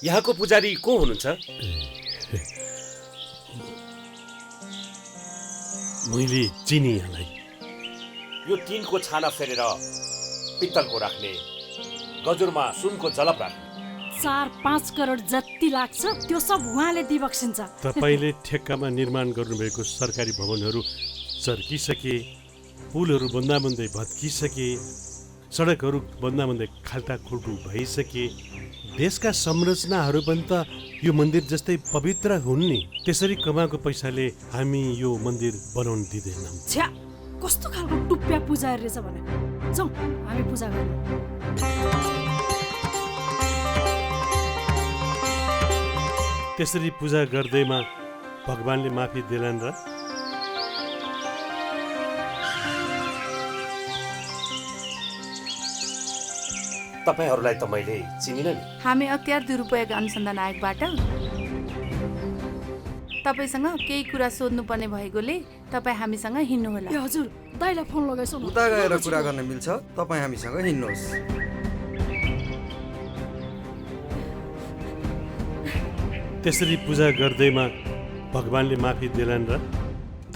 यहाँको पुजारी को हुनुहुन्छ? मैले चिनी यहाँलाई। यो टिनको छाना फेरेर पित्तलको राख्ने, गजुरमा सुनको जलप राख्ने। 4-5 करोड जति लाग्छ त्यो सब उहाँले दिबक्सिन्छ। तपाईँले ठेक्कामा निर्माण गर्नुभएको सरकारी भवनहरू चर्किसके, पुलहरू बन्दाबन्दै भत्किसके, सडकहरू बन्दाबन्दै खाल्टाखुल्टु भइसके, देशका संरचनाहरू पनि त यो मन्दिर जस्तै पवित्र हुन् नि। त्यसरी कमाएको पैसाले हामी यो मन्दिर बनाउन दिँदैनौँ। छ्या, कस्तो खालको टुप्प्या पुजारी रहेछ भने। जाउँ हामी पूजा गर्नु। त्यसरी पूजा गर्दैमा भगवानले माफी देलान् र? तपाईहरूलाई त मैले चिनिन नि। हामी अख्तियार दुरुपयोग अनुसन्धान आयोगबाट तपाईसँग केही कुरा सोध्नुपर्ने भएकोले तपाईँ हामीसँग हिँड्नुहोला। ए हजुर, दाइलाई फोन लगाइसौ न। उता गएर कुरा गर्न मिल्छ, तपाईँ हामीसँग हिँड्नुहोस्। त्यसरी पूजा गर्दैमा भगवानले माफी देलान् र?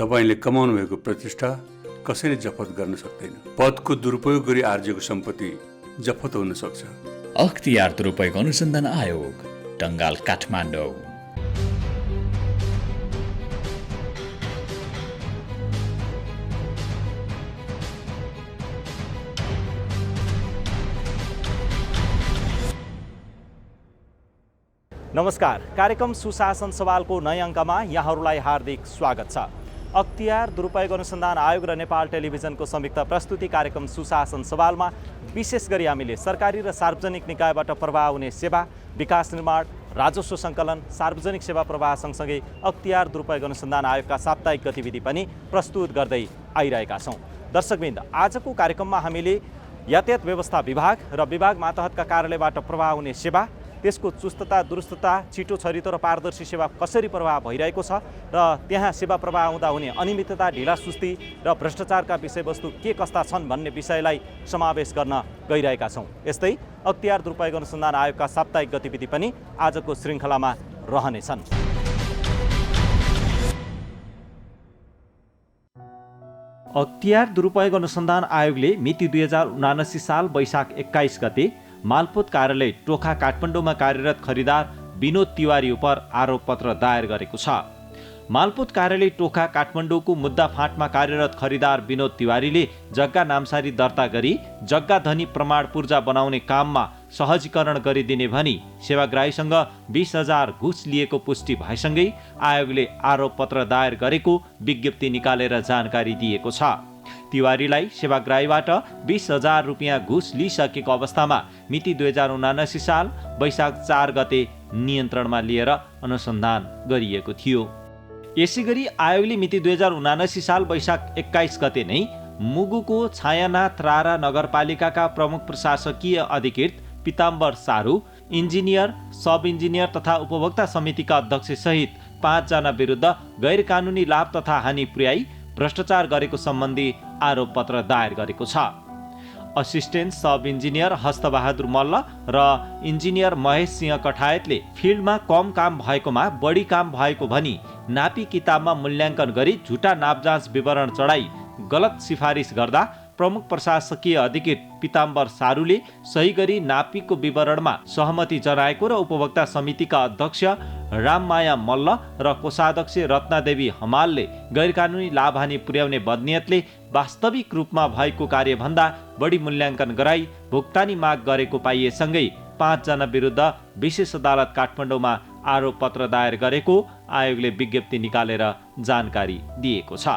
तपाईँले कमाउनु भएको प्रतिष्ठा कसैले जफत गर्न सक्दैन। पदको दुरुपयोग गरी आर्जेको सम्पत्ति जफत हुन सक्छ। अख्तियार दुरुपयोग अनुसन्धान आयोग, टङ्गाल, काठमाडौँ। नमस्कार, कार्यक्रम सुशासन सवालको नयाँ अङ्कमा यहाँहरूलाई हार्दिक स्वागत छ। अख्तियार दुरुपयोग अनुसन्धान आयोग र नेपाल टेलिभिजनको संयुक्त प्रस्तुति कार्यक्रम सुशासन सवालमा विशेष गरी हामीले सरकारी र सार्वजनिक निकायबाट प्रवाह हुने सेवा, विकास निर्माण, राजस्व सङ्कलन, सार्वजनिक सेवा प्रवाह सँगसँगै अख्तियार दुरुपयोग अनुसन्धान आयोगका साप्ताहिक गतिविधि पनि प्रस्तुत गर्दै आइरहेका छौँ। दर्शकवृन्द, आजको कार्यक्रममा हामीले यातायात व्यवस्था विभाग र विभाग मातहतका कार्यालयबाट प्रवाह हुने सेवा, त्यसको चुस्तता, दुरुस्तता, छिटो छरितो र पारदर्शी सेवा कसरी प्रवाह भइरहेको छ र त्यहाँ सेवा प्रवाह हुँदा हुने अनियमितता, ढिलासुस्ती र भ्रष्टाचारका विषयवस्तु के कस्ता छन् भन्ने विषयलाई समावेश गर्न गइरहेका छौँ। यस्तै अख्तियार दुरुपयोग अनुसन्धान आयोगका साप्ताहिक गतिविधि पनि आजको श्रृङ्खलामा रहनेछन्। अख्तियार दुरुपयोग अनुसन्धान आयोगले मिति 2079 साल वैशाख 21 गते मालपोत कार्यालय टोखा काठमाडौँमा कार्यरत खरिदार विनोद तिवारी उप आरोप पत्र दायर गरेको छ। मालपोत कार्यालय टोखा काठमाडौँको मुद्दा फाँटमा कार्यरत खरिदार विनोद तिवारीले जग्गा नामसारी दर्ता गरी जग्गा धनी प्रमाण पूर्जा बनाउने काममा सहजीकरण गरिदिने भनी सेवाग्राहीसँग 20,000 घुस लिएको पुष्टि भएसँगै आयोगले आरोप पत्र दायर गरेको विज्ञप्ति निकालेर जानकारी दिएको छ। तिवारीलाई सेवाग्राहीबाट 20,000 रुपियाँ घुस लिइसकेको अवस्थामा मिति 2079 साल वैशाख 4 गते नियन्त्रणमा लिएर अनुसन्धान गरिएको थियो। यसैगरी आयोगले मिति 2079 साल वैशाख 21 गते नै मुगुको छायानाथ रारा नगरपालिकाका प्रमुख प्रशासकीय अधिकृत पिताम्बर सारू, इन्जिनियर, सब इन्जिनियर तथा उपभोक्ता समितिका अध्यक्ष सहित 5 जना विरुद्ध गैर कानुनी लाभ तथा हानि पुर्याई भ्रष्टाचार गरेको सम्बन्धी आरोप पत्र दायर गरेको छ। असिस्टेन्ट सब इन्जिनियर हस्तबहादुर मल्ल र इन्जिनियर महेश सिंह कठायतले फिल्डमा कम काम भएकोमा बढी काम भएको भनी नापी किताबमा मूल्याङ्कन गरी झुटा नापजाँच विवरण चढाई गलत सिफारिस गर्दा प्रमुख प्रशासकीय अधिकृत पिताम्बर सारूले सही गरी नापीको विवरणमा सहमति जनाएको र उपभोक्ता समितिका अध्यक्ष राममाया मल्ल र कोषाध्यक्ष रत्नादेवी हमालले गैरकानुनी लाभहानि पुर्याउने बदनियतले वास्तविक रूपमा भएको कार्यभन्दा बढी मूल्याङ्कन गराई भुक्तानी माग गरेको पाइएसँगै 5 जना विरुद्ध विशेष अदालत काठमाडौँमा आरोप पत्र दायर गरेको आयोगले विज्ञप्ति निकालेर जानकारी दिएको छ।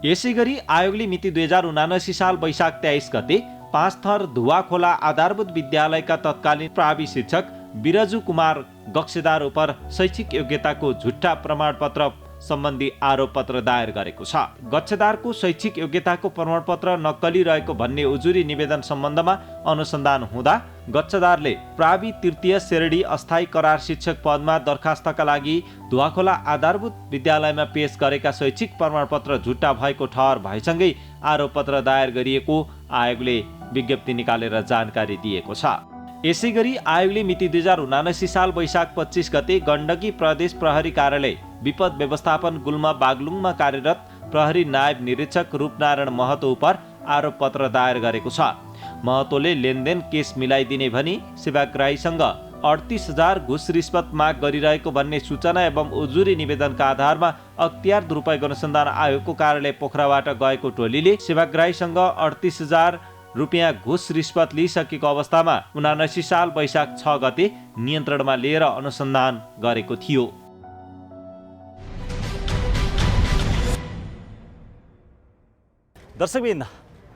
यसैगरी आयोगले मिति 2079 साल वैशाख 23 गते 5 थर धुवाखोला आधारभूत विद्यालयका तत्कालीन प्रावि शिक्षक बिरजु कुमार गक्सेदार उप शैक्षिक योग्यताको झुट्टा प्रमाणपत्र सम्बन्धी आरोप पत्र दायर गरेको छ। गक्सेदारको शैक्षिक योग्यताको प्रमाणपत्र नक्कली रहेको भन्ने उजुरी निवेदन सम्बन्धमा अनुसन्धान हुँदा गक्सेदारले प्रावि तृतीय श्रेणी अस्थायी करार शिक्षक पदमा दरखास्तका लागि धुवाखोला आधारभूत विद्यालयमा पेश गरेका शैक्षिक प्रमाणपत्र झुट्टा भएको ठहर भएसँगै आरोप पत्र दायर गरिएको आयोगले विज्ञप्ति निकालेर जानकारी दिएको छ। यसै गरी आयोगले मिति 2079 साल वैशाख 25 गते गण्डकी प्रदेश प्रहरी कार्यालय विपद व्यवस्थापन गुल्मा बागलुङमा कार्यरत प्रहरी नायब निरीक्षक रूपनारायण महतो उप आरोप पत्र दायर गरेको छ। महतोले लेनदेन केस मिलाइदिने भनी सेवाग्राहीसँग 38,000 घुस रिश्वत माग गरिरहेको भन्ने सूचना एवं उजुरी निवेदनका आधारमा अख्तियार दुरुपयोग अनुसन्धान आयोगको कार्यालय पोखराबाट गएको टोलीले सेवाग्राहीसँग 38,000 रुपियाँ घुस रिश्वत लिइसकेको अवस्थामा 79 साल वैशाख 6 गते नियन्त्रणमा लिएर अनुसन्धान गरेको थियो। दर्शकवृन्द,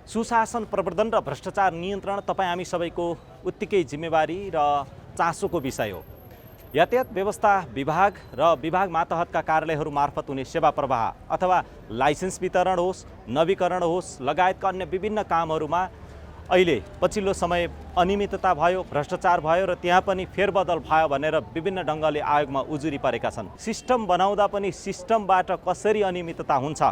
सुशासन प्रवर्धन र भ्रष्टाचार नियन्त्रण तपाईँ हामी सबैको उत्तिकै जिम्मेवारी र चासोको विषय हो। यातायात व्यवस्था विभाग र विभाग मातहतका कार्यालयहरू मार्फत हुने सेवा प्रवाह अथवा लाइसेन्स वितरण होस्, नवीकरण होस् लगायतका अन्य विभिन्न कामहरूमा अहिले पछिल्लो समय अनियमितता भयो, भ्रष्टाचार भयो र त्यहाँ पनि फेरबदल भयो भनेर विभिन्न ढङ्गले आयोगमा उजुरी परेका छन्। सिस्टम बनाउँदा पनि सिस्टमबाट कसरी अनियमितता हुन्छ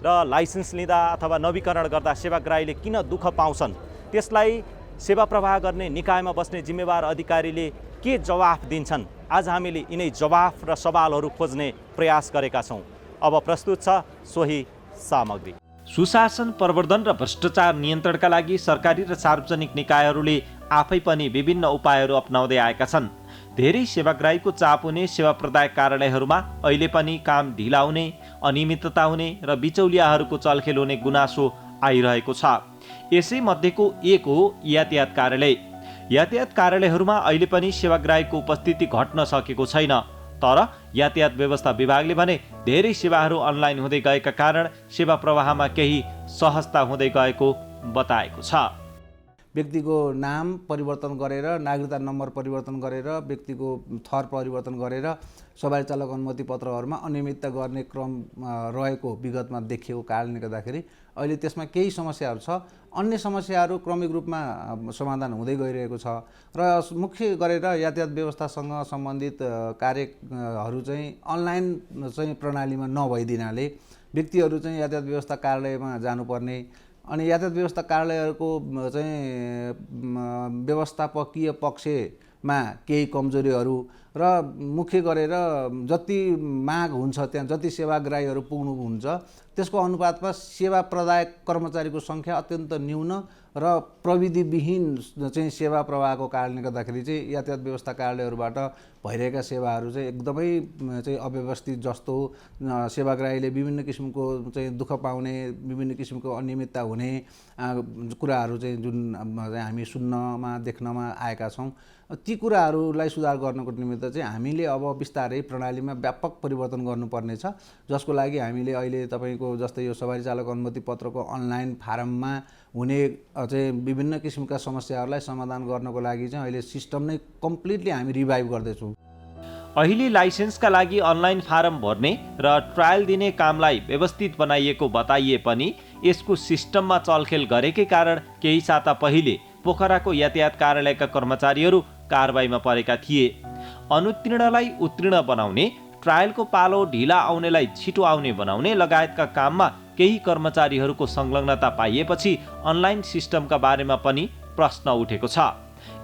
र लाइसेन्स लिँदा अथवा नवीकरण गर्दा सेवाग्राहीले किन दुःख पाउँछन्, त्यसलाई सेवा प्रवाह गर्ने निकायमा बस्ने जिम्मेवार अधिकारीले के जवाफ दिन्छन्, आज हामीले यिनै जवाफ र सवालहरू खोज्ने प्रयास गरेका छौँ। अब प्रस्तुत छ सोही सामग्री। सुशासन प्रवर्धन र भ्रष्टाचार नियन्त्रणका लागि सरकारी र सार्वजनिक निकायहरूले आफै पनि विभिन्न उपायहरू अपनाउँदै आएका छन्। धेरै सेवाग्राहीको चाप हुने सेवा प्रदायक कार्यालयहरूमा अहिले पनि काम ढिला हुने, अनियमितता हुने र बिचौलियाहरूको चलखेल हुने गुनासो आइरहेको छ। यसै मध्येको एक हो यातायात कार्यालय। यातायात कार्यालयहरूमा अहिले पनि सेवाग्राहीको उपस्थिति घट्न सकेको छैन। तर यातायात व्यवस्था विभागले भने धेरै सेवाहरू अनलाइन हुँदै गएका कारण सेवा प्रवाहमा केही सहजता हुँदै गएको बताएको छ। व्यक्तिको नाम परिवर्तन गरेर, नागरिकता नम्बर परिवर्तन गरेर, व्यक्तिको थर परिवर्तन गरेर सवारी चालक अनुमति पत्रहरूमा अनियमितता गर्ने क्रम रहेको विगतमा देखिएको कारणले गर्दाखेरि अहिले त्यसमा केही समस्याहरू छ। अन्य समस्याहरू क्रमिक रूपमा समाधान हुँदै गइरहेको छ र मुख्य गरेर यातायात व्यवस्थासँग सम्बन्धित कार्यहरू चाहिँ अनलाइन चाहिँ प्रणालीमा नभइदिनाले व्यक्तिहरू चाहिँ यातायात व्यवस्था कार्यालयमा जानुपर्ने, अनि यातायात व्यवस्था कार्यालयहरूको चाहिँ व्यवस्थापकीय पक्षमा केही कमजोरीहरू र मुख्य गरेर जति माग हुन्छ त्यहाँ जति सेवाग्राहीहरू पुग्नुहुन्छ त्यसको अनुपातमा सेवा प्रदायक कर्मचारीको सङ्ख्या अत्यन्त न्यून र प्रविधिविहीन चाहिँ सेवा प्रवाहको कारणले गर्दाखेरि चाहिँ यातायात व्यवस्था कार्यालयहरूबाट भइरहेका सेवाहरू चाहिँ एकदमै चाहिँ अव्यवस्थित जस्तो, सेवाग्राहीले विभिन्न किसिमको चाहिँ दुःख पाउने, विभिन्न किसिमको अनियमितता हुने कुराहरू चाहिँ जुन हामी सुन्नमा देख्नमा आएका छौँ। ती कुराहरूलाई सुधार गर्नको निमित्त चाहिँ हामीले अब बिस्तारै प्रणालीमा व्यापक परिवर्तन गर्नुपर्ने छ, जसको लागि हामीले अहिले तपाईँको जस्तै यो सवारी चालक अनुमति पत्रको अनलाइन फारममा हुने चाहिँ विभिन्न किसिमका समस्याहरूलाई समाधान गर्नको लागि चाहिँ अहिले सिस्टम नै कम्प्लिटली हामी रिभाइभ गर्दैछौँ। अहिले लाइसेन्सका लागि अनलाइन फारम भर्ने र ट्रायल दिने कामलाई व्यवस्थित बनाइएको बताइए पनि यसको सिस्टममा चलखेल गरेकै कारण केही साता पहिले पोखराको यातायात कार्यालयका कर्मचारीहरू कारबाहीमा परेका थिए। अनुत्तीर्णलाई उत्तीर्ण बनाउने, ट्रायलको पालो ढिला आउनेलाई छिटो आउने बनाउने लगायतका काममा केही कर्मचारीहरूको संलग्नता पाइएपछि अनलाइन सिस्टमका बारेमा पनि प्रश्न उठेको छ।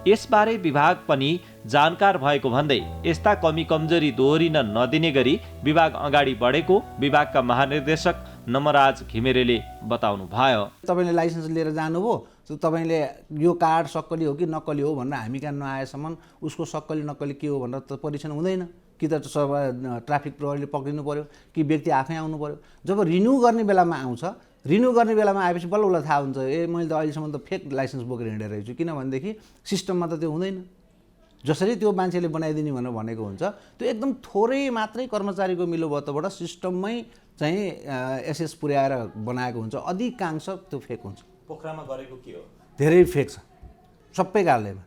यसबारे विभाग पनि जानकार भएको भन्दै यस्ता कमी कमजोरी दोहोरिन नदिने गरी विभाग अगाडि बढेको विभागका महानिर्देशक नमराज घिमिरेले बताउनु भयो। तपाईँले लाइसेन्स लिएर जानुभयो, तपाईँले यो कार्ड सक्कली हो कि नक्कली हो भनेर हामी कहाँ नआएसम्म उसको सक्कली नक्कली के हो भनेर त परीक्षण हुँदैन। कि त ट्राफिक प्रहरीले पक्रिनु पर्यो कि व्यक्ति आफै आउनु पर्यो। जब रिन्यू गर्ने बेलामा आउँछ, रिन्यू गर्ने बेलामा आएपछि बल्ल उसलाई थाहा हुन्छ मैले त अहिलेसम्म त फेक लाइसेन्स बोकेर हिँडेर रहेछु, किनभनेदेखि सिस्टममा त त्यो हुँदैन। जसरी त्यो मान्छेले बनाइदिने भनेर भनेको हुन्छ त्यो एकदम थोरै मात्रै कर्मचारीको मिलोबत्तबाट सिस्टममै चाहिँ एसएस पुर्याएर बनाएको हुन्छ, अधिकांश त्यो फेक हुन्छ। पोखरामा गरेको के हो? धेरै फेक छ, सबै कार्यालयमा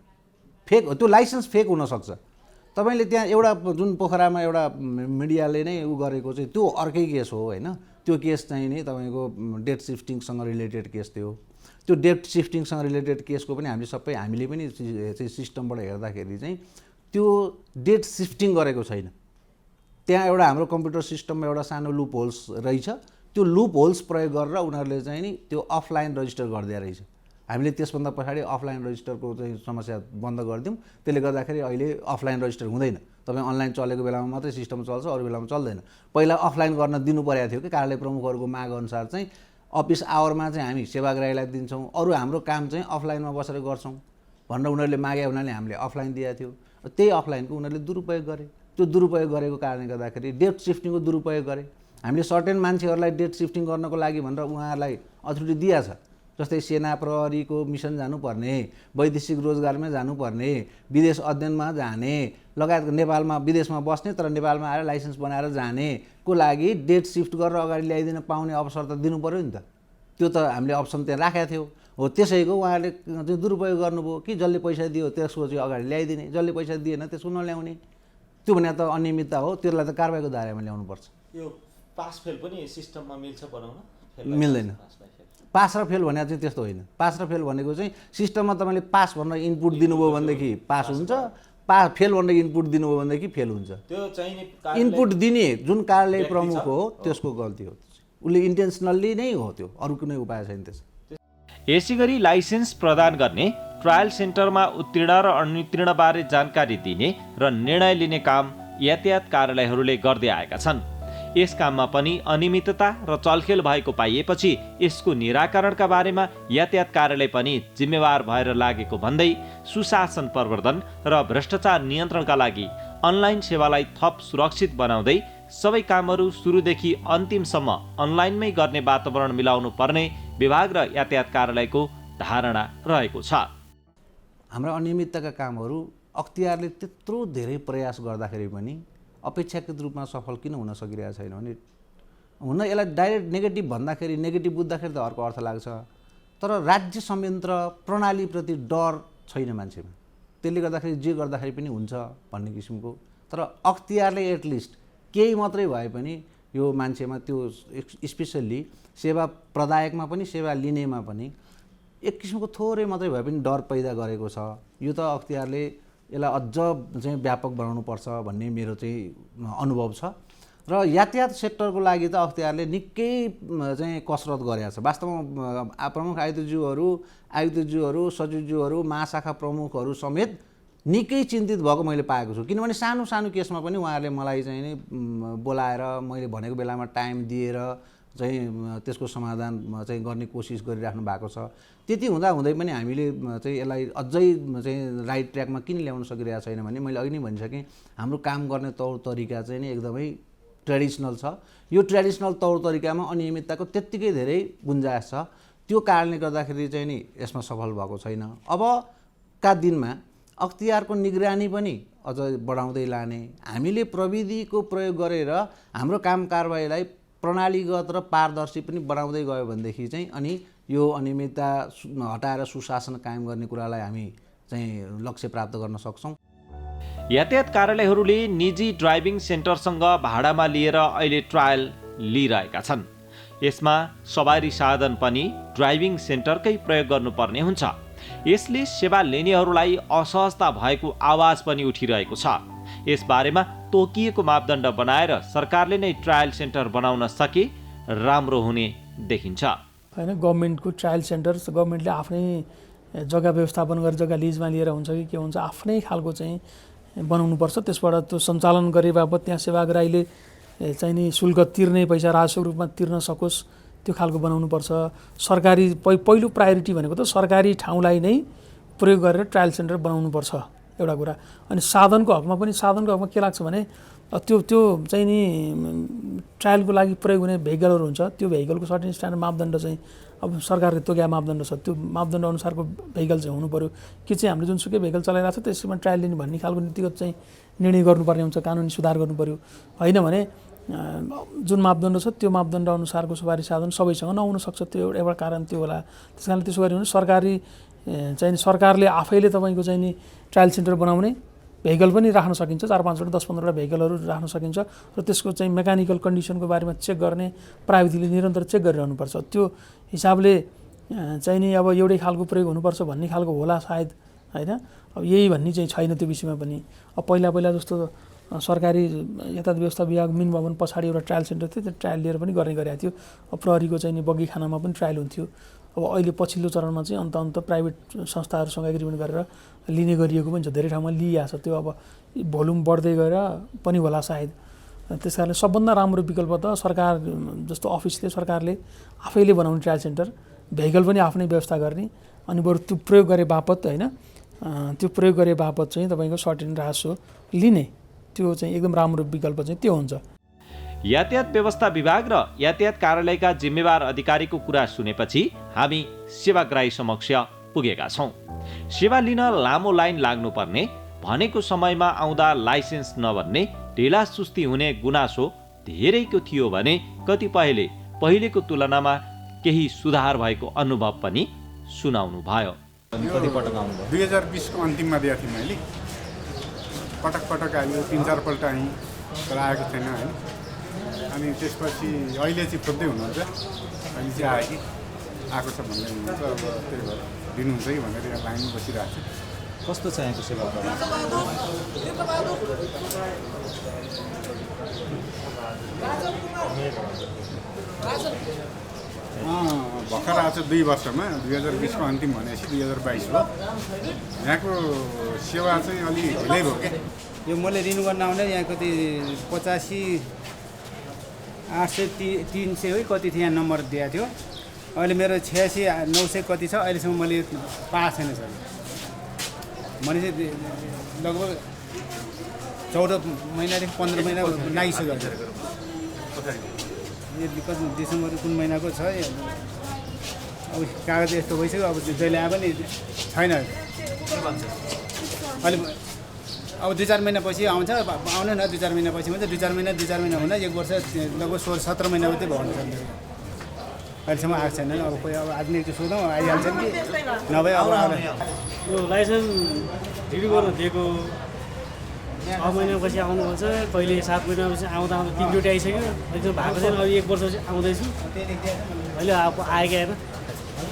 फेक हो। त्यो लाइसेन्स फेक हुनसक्छ। तपाईँले त्यहाँ एउटा जुन पोखरामा एउटा मिडियाले नै उ गरेको चाहिँ त्यो अर्कै केस हो होइन। त्यो केस चाहिँ नि तपाईँको डेट सिफ्टिङसँग रिलेटेड केस थियो। त्यो डेट सिफ्टिङसँग रिलेटेड केसको पनि हामीले पनि चाहिँ सिस्टमबाट हेर्दाखेरि चाहिँ त्यो डेट सिफ्टिङ गरेको छैन। त्यहाँ एउटा हाम्रो कम्प्युटर सिस्टममा एउटा सानो लुप होल्स रहेछ। त्यो लुप होल्स प्रयोग गरेर उनीहरूले चाहिँ नि त्यो अफलाइन रजिस्टर गरिदिया रहेछ। हामीले त्यसभन्दा पछाडि अफलाइन रजिस्टरको चाहिँ समस्या बन्द गरिदिउँ। त्यसले गर्दाखेरि अहिले अफलाइन रजिस्टर हुँदैन। तपाईँ अनलाइन चलेको बेलामा मात्रै सिस्टम चल्छ, अरू बेलामा चल्दैन। पहिला अफलाइन गर्न दिनु परेको थियो कि कार्यालय प्रमुखहरूको माग अनुसार चाहिँ अफिस आवरमा चाहिँ हामी सेवाग्राहीलाई दिन्छौँ, अरू हाम्रो काम चाहिँ अफलाइनमा बसेर गर्छौँ भनेर उनीहरूले मागे हुनाले हामीले अफलाइन दिएको थियो। त्यही अफलाइनको उनीहरूले दुरुपयोग गरे। त्यो दुरुपयोग गरेको कारणले गर्दाखेरि डेट सिफ्टिङको दुरुपयोग गरे। हामीले सर्टेन मान्छेहरूलाई डेट सिफ्टिङ गर्नको लागि भनेर उहाँहरूलाई अथोरिटी दिएको छ। जस्तै सेना प्रहरीको मिसन जानुपर्ने, वैदेशिक रोजगारमै जानुपर्ने, विदेश अध्ययनमा जाने लगायत नेपालमा विदेशमा बस्ने तर नेपालमा आएर लाइसेन्स बनाएर जानेको लागि डेट सिफ्ट गरेर अगाडि ल्याइदिन पाउने अवसर त दिनु पऱ्यो नि त। त्यो त हामीले अप्सन त्यहाँ राखेको थियो। हो त्यसैको उहाँहरूले चाहिँ दुरुपयोग गर्नुभयो कि जसले पैसा दियो त्यसको चाहिँ अगाडि ल्याइदिने, जसले पैसा दिएन त्यसको नल्याउने। त्यो भने त अनियमितता हो, त्यसलाई त कारबाहीको दायरामा ल्याउनुपर्छ। यो पास फेल पनि सिस्टममा मिल्छ बनाउन? मिल्दैन। पास र फेल भने चाहिँ त्यस्तो होइन। पास र फेल भनेको चाहिँ सिस्टममा तपाईँले पास भनेर इनपुट दिनुभयो भनेदेखि पास हुन्छ, फेल भनेर इनपुट दिनुभयो भनेदेखि फेल हुन्छ। त्यो चाहिने इनपुट दिने जुन कार्यालय प्रमुख हो त्यसको गल्ती हो, उसले इन्टेन्सनल्ली नै हो, त्यो अरू कुनै उपाय छैन त्यस। यसै गरी लाइसेन्स प्रदान गर्ने, ट्रायल सेन्टरमा उत्तीर्ण र अनुत्तीर्णबारे जानकारी दिने र निर्णय लिने काम यातायात कार्यालयहरूले गर्दै आएका छन्। यस काममा पनि अनियमितता र चलखेल भएको पाइएपछि यसको निराकरणका बारेमा यातायात कार्यालय पनि जिम्मेवार भएर लागेको भन्दै सुशासन प्रवर्धन र भ्रष्टाचार नियन्त्रणका लागि अनलाइन सेवालाई थप सुरक्षित बनाउँदै सबै कामहरू सुरुदेखि अन्तिमसम्म अनलाइनमै गर्ने वातावरण मिलाउनु पर्ने विभाग र यातायात कार्यालयको धारणा रहेको छ। हाम्रा अनियमितताका कामहरू अख्तियारले त्यत्रो धेरै प्रयास गर्दाखेरि पनि अपेक्षाकृत रूपमा सफल किन हुन सकिरहेको छैन भने हुन यसलाई डाइरेक्ट नेगेटिभ भन्दाखेरि, नेगेटिभ बुझ्दाखेरि त अर्को अर्थ लाग्छ, तर राज्य संयन्त्र प्रणालीप्रति डर छैन मान्छेमा। त्यसले गर्दाखेरि जे गर्दाखेरि पनि हुन्छ भन्ने किसिमको। तर अख्तियारले एटलिस्ट केही मात्रै भए पनि यो मान्छेमा त्यो स्पेसल्ली सेवा प्रदायकमा पनि सेवा लिनेमा पनि एक किसिमको थोरै मात्रै भए पनि डर पैदा गरेको छ। यो त अख्तियारले यसलाई अझ चाहिँ व्यापक बनाउनुपर्छ भन्ने मेरो चाहिँ अनुभव छ। र यातायात सेक्टरको लागि त अख्तियारले निकै चाहिँ कसरत गरेको छ। वास्तवमा प्रमुख आयुक्तज्यूहरू, सचिवज्यूहरू, महाशाखा प्रमुखहरू समेत निकै चिन्तित भएको मैले पाएको छु। किनभने सानो सानो केसमा पनि उहाँहरूले मलाई चाहिँ नि बोलाएर मैले भनेको बेलामा टाइम दिएर चाहिँ त्यसको समाधान चाहिँ गर्ने कोसिस गरिराख्नु भएको छ। त्यति हुँदै पनि हामीले चाहिँ यसलाई अझै चाहिँ राइट ट्र्याकमा किन ल्याउन सकिरहेको छैन भने मैले अघि नै भनिसकेँ, हाम्रो काम गर्ने तौर तरिका चाहिँ नि एकदमै ट्रेडिसनल छ। यो ट्रेडिसनल तौर तरिकामा अनियमितताको त्यत्तिकै धेरै गुन्जाइस छ। त्यो कारणले गर्दाखेरि चाहिँ नि यसमा सफल भएको छैन। अबका दिनमा अख्तियारको निगरानी पनि अझ बढाउँदै लाने, हामीले प्रविधिको प्रयोग गरेर हाम्रो काम कारबाहीलाई प्रणालीगत र पारदर्शी पनि बनाउँदै गयो भनेदेखि चाहिँ अनि यो अनियमितता हटाएर सुशासन कायम गर्ने कुरालाई हामी चाहिँ लक्ष्य प्राप्त गर्न सक्छौँ। यातायात कार्यालयहरूले निजी ड्राइभिङ सेन्टरसँग भाडामा लिएर अहिले ट्रायल लिइरहेका छन्। यसमा सवारी साधन पनि ड्राइभिङ सेन्टरकै प्रयोग गर्नुपर्ने हुन्छ। यसले सेवा लिनेहरूलाई असहजता भएको आवाज पनि उठिरहेको छ। यसबारेमा तोकिएको मापदण्ड बनाएर सरकारले नै ट्रायल सेन्टर बनाउन सके राम्रो हुने देखिन्छ। हैन, गभर्नमेन्टको ट्रायल सेन्टर गभर्नमेन्टले आफ्नै जग्गा व्यवस्थापन गरेर जग्गा लिजमा लिएर हुन्छ कि के हुन्छ, आफ्नै खालको चाहिँ बनाउनुपर्छ। त्यसबाट त्यो सञ्चालन गरे बापत त्यहाँ सेवाग्राहीले चाहिँ नि शुल्क तिर्ने पैसा राजस्वको रूपमा तिर्न सकोस्, त्यो खालको बनाउनुपर्छ। सरकारी पहिलो प्रायोरिटी भनेको त सरकारी ठाउँलाई नै प्रयोग गरेर ट्रायल सेन्टर बनाउनुपर्छ एउटा कुरा। अनि साधनको हकमा के लाग्छ भने त्यो चाहिँ नि ट्रायलको लागि प्रयोग हुने भेहिकलहरू हुन्छ, त्यो भेहिकलको सर्टेन स्ट्यान्डर्ड मापदण्ड चाहिँ अब सरकारले तोकेको मापदण्ड छ। त्यो मापदण्ड अनुसारको भेहिकल चाहिँ हुनु पऱ्यो कि चाहिँ हामीले जुनसुकै भेहिकल चलाइरहेको छ त्यसमा ट्रायल लिने भन्ने खालको नीतिगत चाहिँ निर्णय गर्नुपर्ने हुन्छ, कानुनी सुधार गर्नु पऱ्यो। होइन भने जुन मापदण्ड छ त्यो मापदण्ड अनुसारको सवारी साधन सबैसँग नहुन सक्छ। त्यो एउटा कारण त्यो होला। त्यस कारणले त्यसो गऱ्यो भने सरकारले आफैले तपाईँको चाहिँ नि ट्रायल सेन्टर बनाउने भेहिकल पनि राख्न सकिन्छ, 4-5वटा 10-15वटा भेहिकलहरू राख्न सकिन्छ र त्यसको चाहिँ मेकानिकल कन्डिसनको बारेमा चेक गर्ने प्राविधिकले निरन्तर चेक गरिरहनुपर्छ। त्यो हिसाबले चाहिँ नि अब एउटै खालको प्रयोग हुनुपर्छ भन्ने खालको होला सायद, होइन। अब यही भन्ने चाहिँ छैन त्यो विषयमा पनि। अब पहिला जस्तो सरकारी यातायात व्यवस्था विभाग मिन भवन पछाडि एउटा ट्रायल सेन्टर थियो, त्यो ट्रायल लिएर पनि गर्ने गरेको थियो। अब प्रहरीको चाहिँ नि बग्गी खानामा पनि ट्रायल हुन्थ्यो। अब अहिले पछिल्लो चरणमा चाहिँ अन्त प्राइभेट संस्थाहरूसँग एग्रिमेन्ट गरेर लिने गरिएको पनि छ, धेरै ठाउँमा लिइएको छ। त्यो अब भोल्युम बढ्दै गएर पनि होला सायद। त्यस कारणले सबभन्दा राम्रो विकल्प त सरकार जस्तो अफिसले सरकारले आफैले बनाउने ट्रायल सेन्टर, भेहिकल पनि आफ्नै व्यवस्था गर्ने, अनि बरु त्यो प्रयोग गरे बापत होइन, त्यो प्रयोग गरे बापत चाहिँ तपाईँको सर्टेन राजस्व लिने, त्यो चाहिँ एकदम राम्रो विकल्प चाहिँ त्यो हुन्छ। यातायात व्यवस्था विभाग र यातायात कार्यालयका जिम्मेवार अधिकारीको कुरा सुनेपछि हामी सेवाग्राही समक्ष पुगेका छौँ। सेवा लिन लामो लाइन लाग्नुपर्ने, भनेको समयमा आउँदा लाइसेन्स नबन्ने, ढिला सुस्ती हुने गुनासो धेरैको थियो भने कतिपयले पहिलेको तुलनामा केही सुधार भएको अनुभव पनि सुनाउनु भयो। 2020को अन्तिममा दिएको थिएँ मैले, पटक आयो, 3-4 पल्ट आएँ तर आएको छैन होइन। अनि त्यसपछि अहिले चाहिँ खोज्दै हुनुहुन्छ, अहिले चाहिँ आयो कि आएको छ भन्दै हुनुहुन्छ। अब त्यही भएर दिनुहुन्छ कि भनेर यहाँ लाइनमा बसिरहेको छु। कस्तो छ यहाँको सेवा? भर्खर आएको छ 2 वर्षमा, 2020को अन्तिम भनेपछि 2022 हो। यहाँको सेवा चाहिँ अलि ढिलै भयो क्या। यो मैले रिन्यू गर्न आउँदा यहाँ कति 85 800 300 है कति थियो, यहाँ नम्बर दिएको थियो। अहिले मेरो 86 900 कति छ, अहिलेसम्म मैले पाएको छैन सर। मैले चाहिँ लगभग 14 महिनादेखि 15 महिना लागिसक्यो। यो डिसेम्बर कुन महिनाको छ, अब कागज यस्तो भइसक्यो। अब जहिले आए पनि छैन अहिले। अब 2-4 महिनापछि आउँछ, आउनु न 2-4 महिनापछि भन्छ। 2-4 महिना हुँदा 1 वर्ष लगभग 16-17 महिना मात्रै भयो हुन्छ। अहिलेसम्म आएको छैन। अब कोही अब आदमी एकचोटि सोधौँ आइहाल्छ कि नभए अब यो लाइसेन्स रिन्यू गर्न दिएको 6 महिनापछि आउनुपर्छ, कहिले 7 महिनापछि आउँदा 3चोटि आइसक्यो। अहिले भएको छैन, अब 1 वर्षपछि आउँदैछु, अहिले अब आएकै होइन।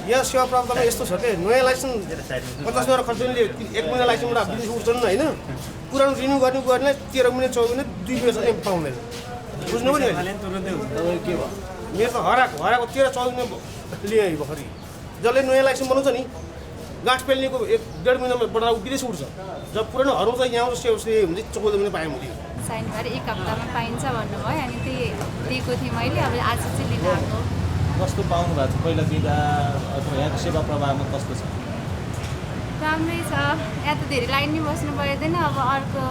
यहाँ सेवा प्राप्तमा यस्तो छ कि नयाँ लाइसेन्स 50,000 खर्च गर्ने 1 महिना लाइसेन्सबाट बिजनेस उठ्छन् होइन। पुरानो रिन्यू गर्नेलाई 13 महिना 14 महिना 2 महिना पाउँदैन। बुझ्नु पनि के भयो, मेरो त हराएको 13-14 महिना लिएँ भर्खरै। जसले नयाँ लाइसेन्स बनाउँछ नि, गाँठ पेल्नेको 1-1.5 महिनामा बढाएर विदेश उठ्छ। जब पुरानो हराउँछ यहाँ हुन्छ 14 महिना पाएँ मैले। साइन भएर 1 हप्तामा पाइन्छ भन्नुभयो, अनि त्यही दिएको थिएँ मैले। अब आज चाहिँ लिन आएको। कस्तो पाउनु भएको छ पहिला दिँदा, अथवा यहाँको सेवा प्रवाहमा कस्तो छ? राम्रै छ। यहाँ त धेरै लाइनमै बस्नु पर्दैन। अब अर्को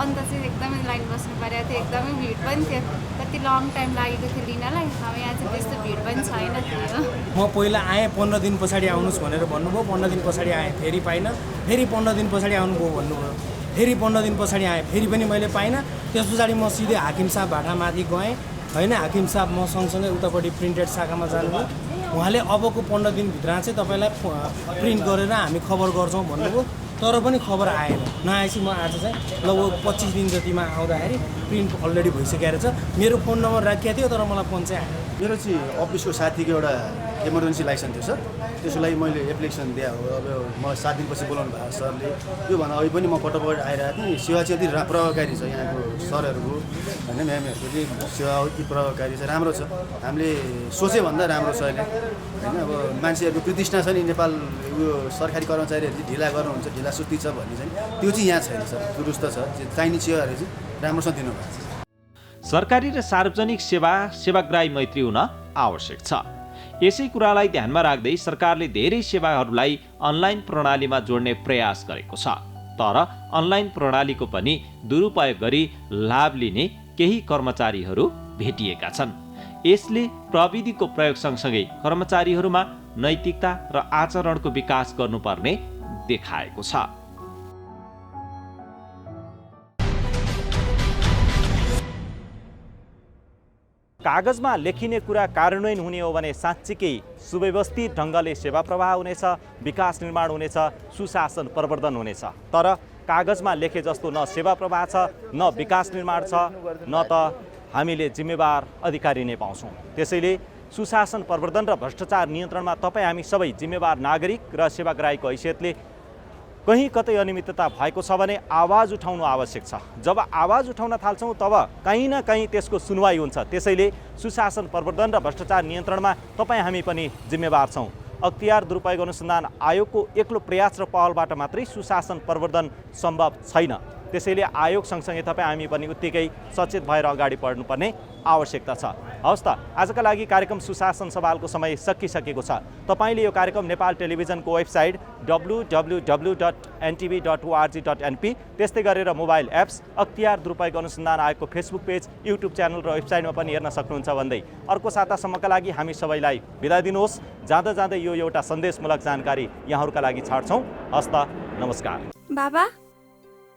अन्त चाहिँ एकदमै लाइन बस्नु परेको थियो, एकदमै भिड पनि थियो। कति लङ टाइम लागेको थियो लिनलाई। अब यहाँ चाहिँ त्यस्तो भिड पनि छैन थियो। म पहिला आएँ 15 दिन पछाडि आउनुहोस् भनेर भन्नुभयो, 15 दिन पछाडि आएँ फेरि पाइनँ, फेरि 15 दिन पछाडि आउनुभयो भन्नुभयो, फेरि 15 दिन पछाडि आएँ, फेरि पनि मैले पाइनँ। त्यस पछाडि म सिधै हाकिम साहब भाटामाथि गएँ होइन। हाकिम साहब म सँगसँगै उतापट्टि प्रिन्टेड शाखामा जानुभयो। उहाँले अबको 15 दिनभित्र चाहिँ तपाईँलाई प्रिन्ट गरेर हामी खबर गर्छौँ भन्नुभयो, तर पनि खबर आएन। नआएपछि म आज चाहिँ लगभग 25 दिन जतिमा आउँदाखेरि प्रिन्ट अलरेडी भइसकेको रहेछ। मेरो फोन नम्बर राखिएको थियो तर मलाई फोन चाहिँ आएन। मेरो चाहिँ अफिसको साथीको एउटा इमर्जेन्सी लाइसेन्स थियो सर, त्यसको लागि मैले एप्लिकेसन दिएँ। अब मलाई 7 दिनपछि बोलाउनु भएको सरले। त्यो भन्दा अघि पनि म पटक आइरहेको थिएँ। सेवा चाहिँ अति प्रभावकारी छ यहाँको सरहरूको होइन, म्यामहरूको चाहिँ सेवा अति प्रभावकारी छ, राम्रो छ। हामीले सोचेभन्दा राम्रो छ अहिले होइन। अब मान्छेहरूको प्रतिष्ठा छ नि, नेपाल उयो सरकारी कर्मचारीहरूले ढिला गर्नुहुन्छ, ढिला सुस्ती छ भन्ने चाहिँ त्यो चाहिँ यहाँ छैन सर, दुरुस्त छ। चाहिने सेवाहरू चाहिँ राम्रोसँग दिनुभएको छ। सरकारी र सार्वजनिक सेवाग्राही मैत्री हुन आवश्यक छ। यसै कुरालाई ध्यानमा राख्दै सरकारले धेरै सेवाहरूलाई अनलाइन प्रणालीमा जोड्ने प्रयास गरेको छ। तर अनलाइन प्रणालीको पनि दुरुपयोग गरी लाभ लिने केही कर्मचारीहरू भेटिएका छन्। यसले प्रविधिको प्रयोग सँगसँगै कर्मचारीहरूमा नैतिकता र आचरणको विकास गर्नुपर्ने देखाएको छ। कागजमा लेखिने कुरा कार्यान्वयन हुने हो भने साँच्चीकै सुव्यवस्थित ढङ्गले सेवा प्रवाह हुनेछ, विकास निर्माण हुनेछ, सुशासन प्रवर्धन हुनेछ। तर कागजमा लेखे जस्तो न सेवा प्रवाह छ, न विकास निर्माण छ, न त हामीले जिम्मेवार अधिकारी नै पाउँछौँ। त्यसैले सुशासन प्रवर्धन र भ्रष्टाचार नियन्त्रणमा तपाईँ हामी सबै जिम्मेवार नागरिक र सेवाग्राहीको हैसियतले कहीँ कतै अनियमितता भएको छ भने आवाज उठाउनु आवश्यक छ। जब आवाज उठाउन थाल्छौँ तब कहीँ न कहीँ त्यसको सुनवाई हुन्छ। त्यसैले सुशासन प्रवर्धन र भ्रष्टाचार नियन्त्रणमा तपाईँ हामी पनि जिम्मेवार छौँ। अख्तियार दुरुपयोग अनुसन्धान आयोगको एक्लो प्रयास र पहलबाट मात्रै सुशासन प्रवर्धन सम्भव छैन। त्यसैले आयोग सँगसँगै तपाईँ हामी पनि उत्तिकै सचेत भएर अगाडि बढ्नुपर्ने आवश्यकता छ। हवस् त, आजका लागि कार्यक्रम सुशासन सवालको समय सकिसकेको छ। तपाईँले यो कार्यक्रम नेपाल टेलिभिजनको वेबसाइट www.ntv.org.np त्यस्तै गरेर मोबाइल एप्स, अख्तियार दुरुपयोग अनुसन्धान आयोगको फेसबुक पेज, युट्युब च्यानल र वेबसाइटमा पनि हेर्न सक्नुहुन्छ भन्दै अर्को सातासम्मका लागि हामी सबैलाई बिदा दिनुहोस्। जाँदा जाँदै यो एउटा सन्देशमूलक जानकारी यहाँहरूका लागि छाड्छौँ। हस् त, नमस्कार। बाबा,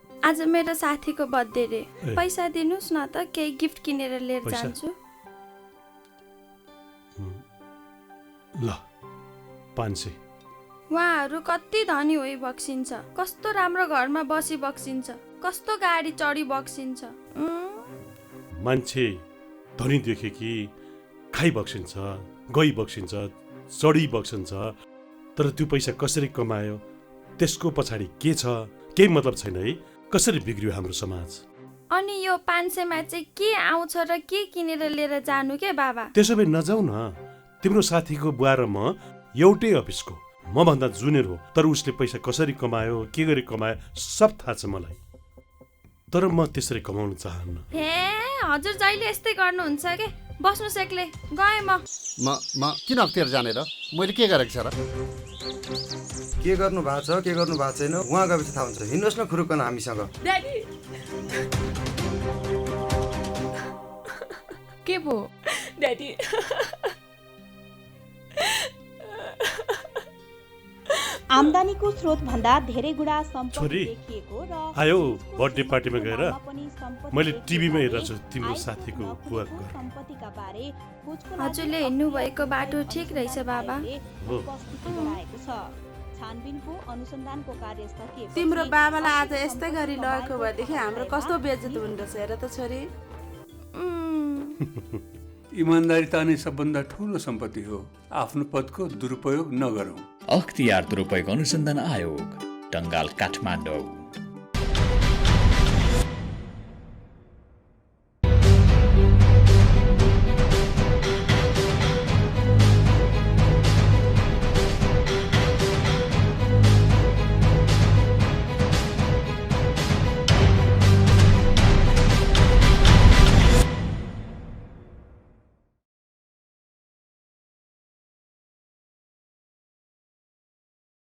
आज मेरो साथीको बर्थडे रे, पैसा दिनुहोस् न त, केही गिफ्ट किनेर लिएर जान्छु। ल 500। उहाँहरू कति धनी होइ बक्सिन्छ, कस्तो राम्रो घरमा बसी बक्सिन्छ, कस्तो गाडी चढी बक्सिन्छ। मान्छे धनी देखे कि खाइ बक्सिन्छ, गई बक्सिन्छ, चढी बक्सिन्छ, तर त्यो पैसा कसरी कमायो त्यसको पछाडि के छ केही मतलब छैन है। कसरी बिग्रियो हाम्रो समाज। अनि यो 500मा चाहिँ के आउँछ र के किनेर लिएर जानु के बाबा? त्यसो भए नजाऊ न। तिम्रो साथीको बुवा र म एउटै अफिसको, म भन्दा जुनियर हो, तर उसले पैसा कसरी कमायो, के गरी कमायो सब थाहा छ मलाई। तर म त्यसरी कमाउन चाहन्न। हे हजुर जहिले यस्तै गर्नुहुन्छ के? बस्नु सेक्ले, गएँ म किन अख्तियार जाने र? मैले के गरेको छ र? के गर्नु भएको छ के गर्नु भएको छैन उहाँ गएपछि थाहा हुन्छ। हिँड्नुहोस् न खुरुक्कन हामीसँग। के भो ड्याडी? आम्दानीको स्रोत भन्दा धेरै गुणा सम्पत्ति छोरी देखिएको र आयो बर्थडे पार्टीमा गएर मैले टिभीमा हेरेको छु तिम्रो साथीको बुवाको घर। सम्पत्तिका बारे हजुरले हिँड्नु भएको बाटो ठिक रहेछ बाबा। उपस्थिति बढाएको छ। छानबिनको अनुसन्धानको कार्य सकिएपछि तिम्रो बाबालाई आज यस्तै गरी लगेको भएदेखि हाम्रो कस्तो बेइज्जत हुँदो रहेछ हेर त छोरी। इमान्दारिता नै सबभन्दा ठुलो सम्पत्ति हो। आफ्नो पदको दुरुपयोग नगरौँ। अख्तियार दुरुपयोग अनुसन्धान आयोग, टंगाल, काठमाडौँ।